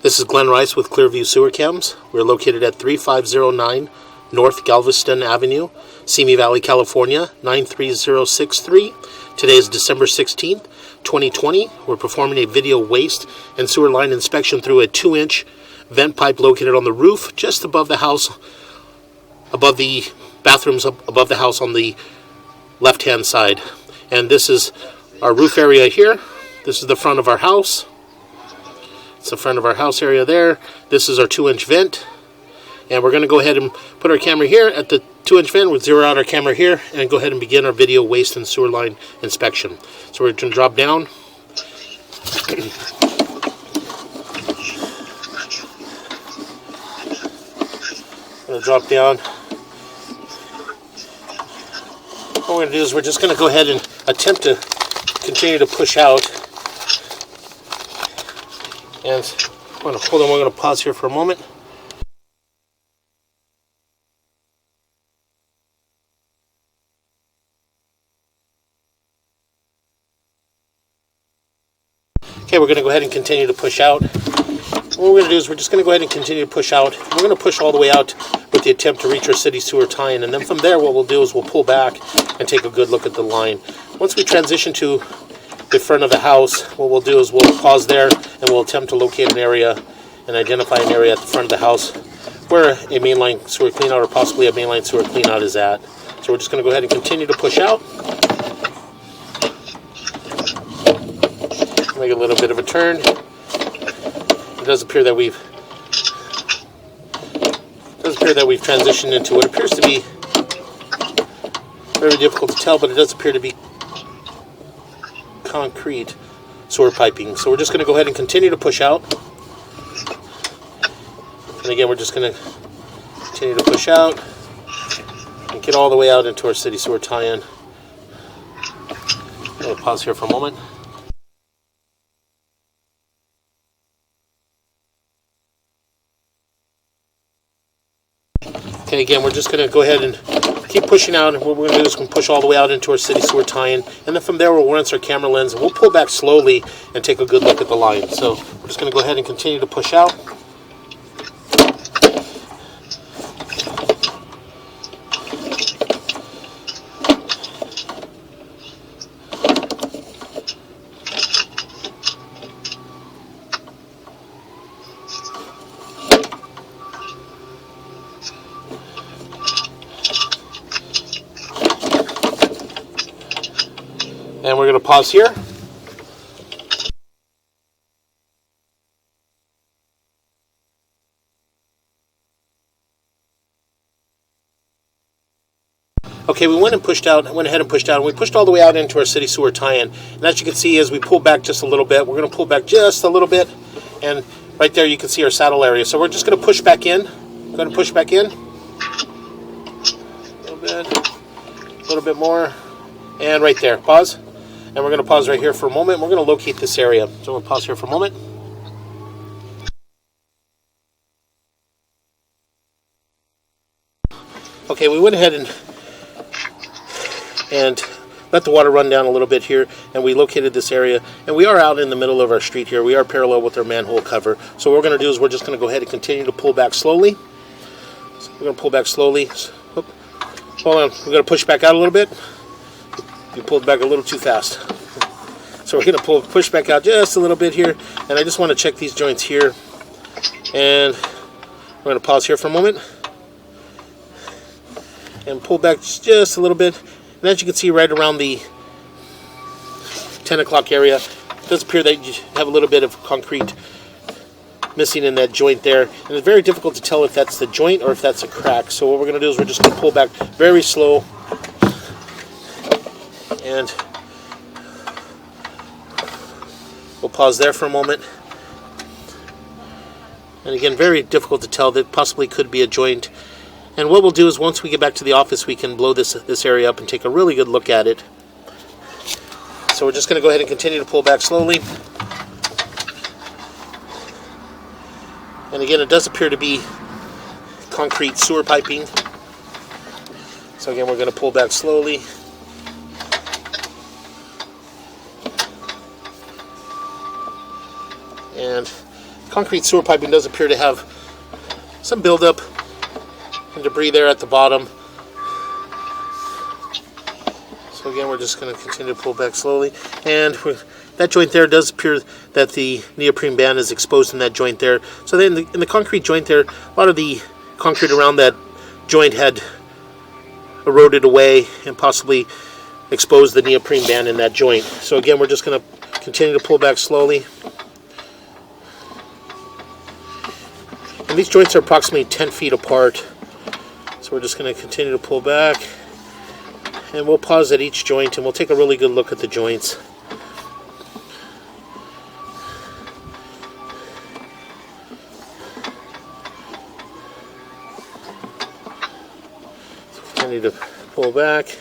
This is Glenn Rice with Clearview Sewer Chems. We're located at 3509 North Galveston Avenue, Simi Valley, California, 93063. Today is December 16th, 2020. We're performing a video waste and sewer line inspection through a 2-inch vent pipe located on the roof just above the house, above the bathrooms, above the house on the left-hand side. And this is our roof area here. This is the front of our house. It's the front of our house area there. This is our 2-inch vent. And we're going to go ahead and put our camera here at the 2-inch vent. We'll zero out our camera here and go ahead and begin our video waste and sewer line inspection. So we're going to drop down. I'm going to drop down. What we're going to do is we're just going to go ahead and attempt to continue to push out. And we're going to pause here for a moment. Okay, we're going to go ahead and continue to push out. What we're going to do is we're just going to go ahead and continue to push out. We're going to push all the way out with the attempt to reach our city sewer tie-in. And then from there, what we'll do is we'll pull back and take a good look at the line. Once we transition to the front of the house, what we'll do is we'll pause there and we'll attempt to locate an area and identify an area at the front of the house where a mainline sewer cleanout or possibly a mainline sewer cleanout is at. So we're just going to go ahead and continue to push out. Make a little bit of a turn. It does appear that we've transitioned into what appears to be very difficult to tell, but it does appear to be concrete sewer piping. So we're just going to go ahead and continue to push out. And again, we're just going to continue to push out and get all the way out into our city sewer tie-in. I'm going to pause here for a moment. Okay, again, we're just going to go ahead and keep pushing out, and what we're going to do is we're going to push all the way out into our city sewer tie-in, and then from there we'll rinse our camera lens, and we'll pull back slowly and take a good look at the line. So we're just going to go ahead and continue to push out. And we're going to pause here. Okay, we went ahead and pushed out, and we pushed all the way out into our city sewer tie-in. And as you can see, as we pull back just a little bit, we're going to pull back just a little bit, and right there you can see our saddle area. So we're just going to push back in. Go ahead and push back in. A little bit more, and right there. Pause. And we're going to pause right here for a moment. We're going to locate this area. So we'll pause here for a moment. Okay, we went ahead and let the water run down a little bit here, and we located this area. And we are out in the middle of our street here. We are parallel with our manhole cover. So what we're going to do is we're just going to go ahead and continue to pull back slowly. So we're going to pull back slowly. Hold on. We're going to push back out a little bit. You pulled back a little too fast. So we're going to push back out just a little bit here. And I just want to check these joints here. And we're going to pause here for a moment. And pull back just a little bit. And as you can see right around the 10 o'clock area, it does appear that you have a little bit of concrete missing in that joint there. And it's very difficult to tell if that's the joint or if that's a crack. So what we're going to do is we're just going to pull back very slow. And we'll pause there for a moment. And again, very difficult to tell. That possibly could be a joint. And what we'll do is once we get back to the office, we can blow this area up and take a really good look at it. So we're just going to go ahead and continue to pull back slowly. And again, it does appear to be concrete sewer piping. So again, we're going to pull back slowly. And concrete sewer piping does appear to have some buildup and debris there at the bottom. So again, we're just going to continue to pull back slowly. And that joint there does appear that the neoprene band is exposed in that joint there. So then in the concrete joint there, a lot of the concrete around that joint had eroded away and possibly exposed the neoprene band in that joint. So again, we're just going to continue to pull back slowly. And these joints are approximately 10 feet apart. So we're just going to continue to pull back. And we'll pause at each joint and we'll take a really good look at the joints. So continue to pull back.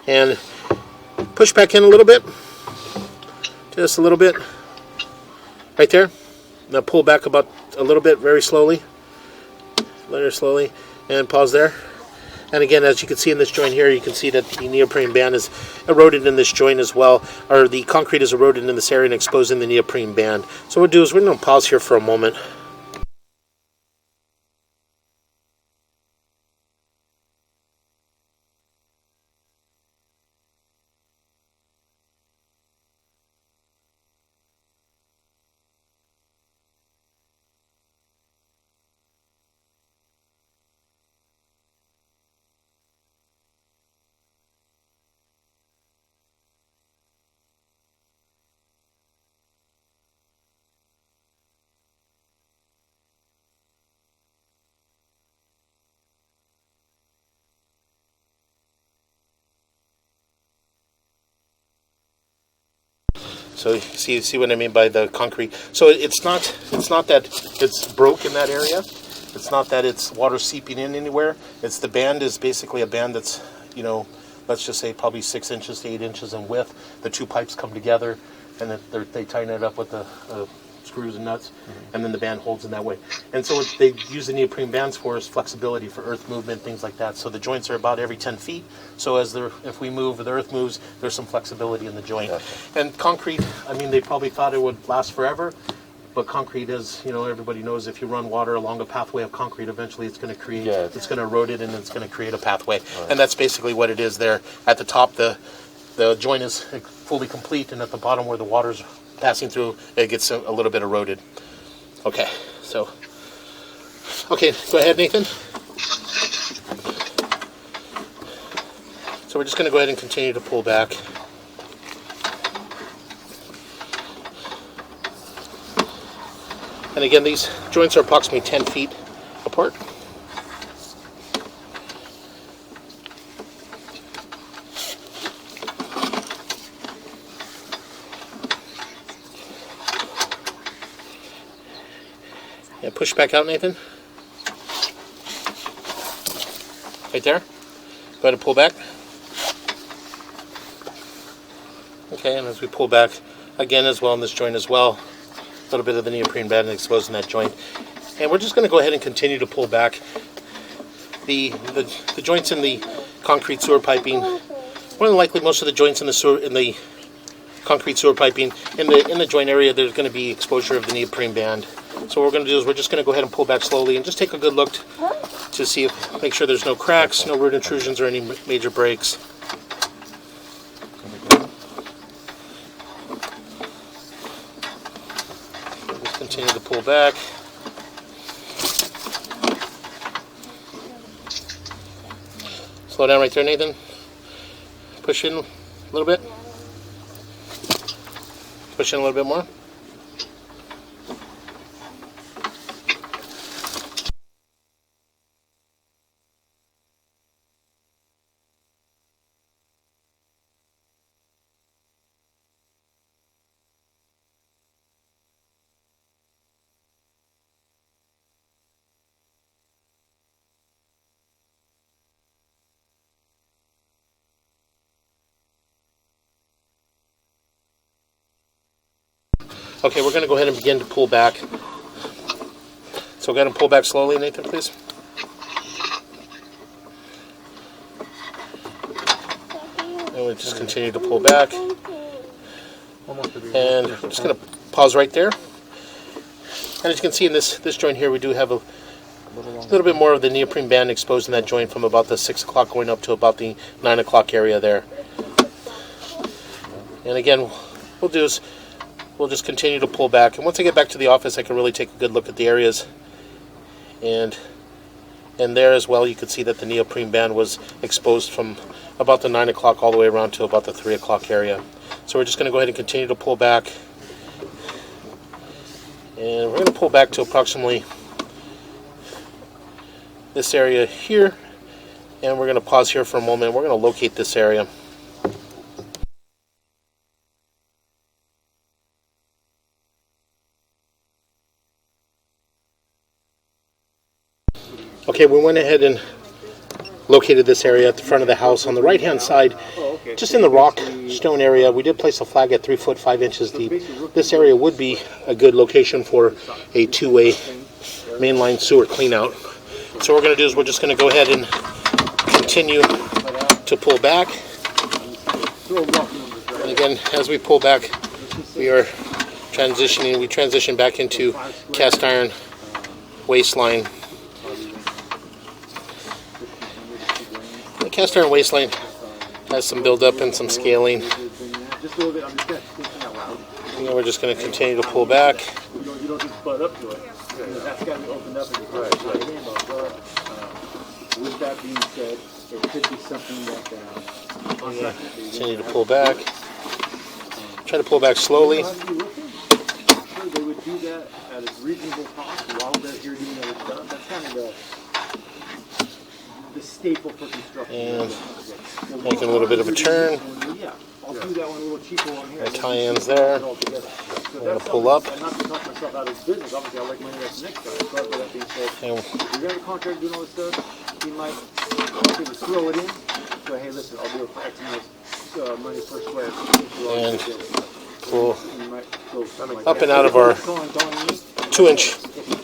And push back in a little bit, just a little bit, right there. Now pull back about a little bit, very slowly, very slowly, and pause there. And again, as you can see in this joint here, you can see that the neoprene band is eroded in this joint as well, or the concrete is eroded in this area and exposing the neoprene band. So what we'll do is we're going to pause here for a moment. So you see what I mean by the concrete. So it's not that it's broke in that area. It's not that it's water seeping in anywhere. It's the band is basically a band that's, you know, let's just say probably 6 inches to 8 inches in width. The two pipes come together, and they tighten it up with the screws and nuts, and then the band holds in that way. And so what they use the neoprene bands for is flexibility for earth movement, things like that. So the joints are about every 10 feet. So if we move, the earth moves, there's some flexibility in the joint. Okay. And concrete, I mean, they probably thought it would last forever, but concrete is, you know, everybody knows if you run water along a pathway of concrete, eventually it's going to create, it's going to erode it, and it's going to create a pathway. Right. And that's basically what it is there. At the top, the joint is fully complete, and at the bottom where the water's passing through, it gets a little bit eroded. Okay, so, okay, go ahead, Nathan. So we're just going to go ahead and continue to pull back. And again, these joints are approximately 10 feet apart. Yeah, push back out, Nathan. Right there. Go ahead and pull back. Okay, and as we pull back again as well in this joint as well, a little bit of the neoprene band exposed in that joint. And we're just going to go ahead and continue to pull back the joints in the concrete sewer piping. More than likely, most of the joints in the concrete sewer piping in the joint area, there's going to be exposure of the neoprene band. So what we're going to do is we're just going to go ahead and pull back slowly and just take a good look to see make sure there's no cracks, no root intrusions, or any major breaks. Just continue to pull back. Slow down right there, Nathan. Push in a little bit. Push in a little bit more. Okay, we're going to go ahead and begin to pull back. So go ahead and pull back slowly, Nathan, please. And we just continue to pull back. And I'm just going to pause right there. And as you can see in this joint here, we do have a little bit more of the neoprene band exposed in that joint from about the 6 o'clock going up to about the 9 o'clock area there. And again, what we'll do is we'll just continue to pull back. And once I get back to the office, I can really take a good look at the areas. And there as well, you can see that the neoprene band was exposed from about the 9 o'clock all the way around to about the 3 o'clock area. So we're just going to go ahead and continue to pull back. And we're going to pull back to approximately this area here. And we're going to pause here for a moment. We're going to locate this area. Okay, we went ahead and located this area at the front of the house on the right hand side, just in the rock stone area. We did place a flag at 3 foot 5 inches deep. This area would be a good location for a two-way mainline sewer clean out. So what we're going to do is we're just going to go ahead and continue to pull back. And again, as we pull back, we are transitioning. We transition back into cast iron waistline. The cast iron waistline has some buildup and some scaling. And we're just going to continue to pull back. With that being said, it could be something that continue to pull back. Try to pull back slowly. They would do that at a reasonable cost while they're here doing other stuff. That's kind of the staple for construction. And making a little bit of a turn. I'll do that one a little cheaper one here. Tie-ins there. I'm going to pull up. And not to talk myself out of business, obviously I like money that's next time. But that being said, you're going to contract doing all this stuff, he might just throw it in. So hey, listen, I'll do it for X amount money per square. And pull up and out of our 2-inch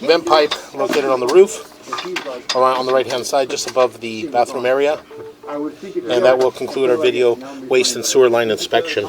vent pipe located on the roof, on the right hand side, just above the bathroom area. And that will conclude our video waste and sewer line inspection.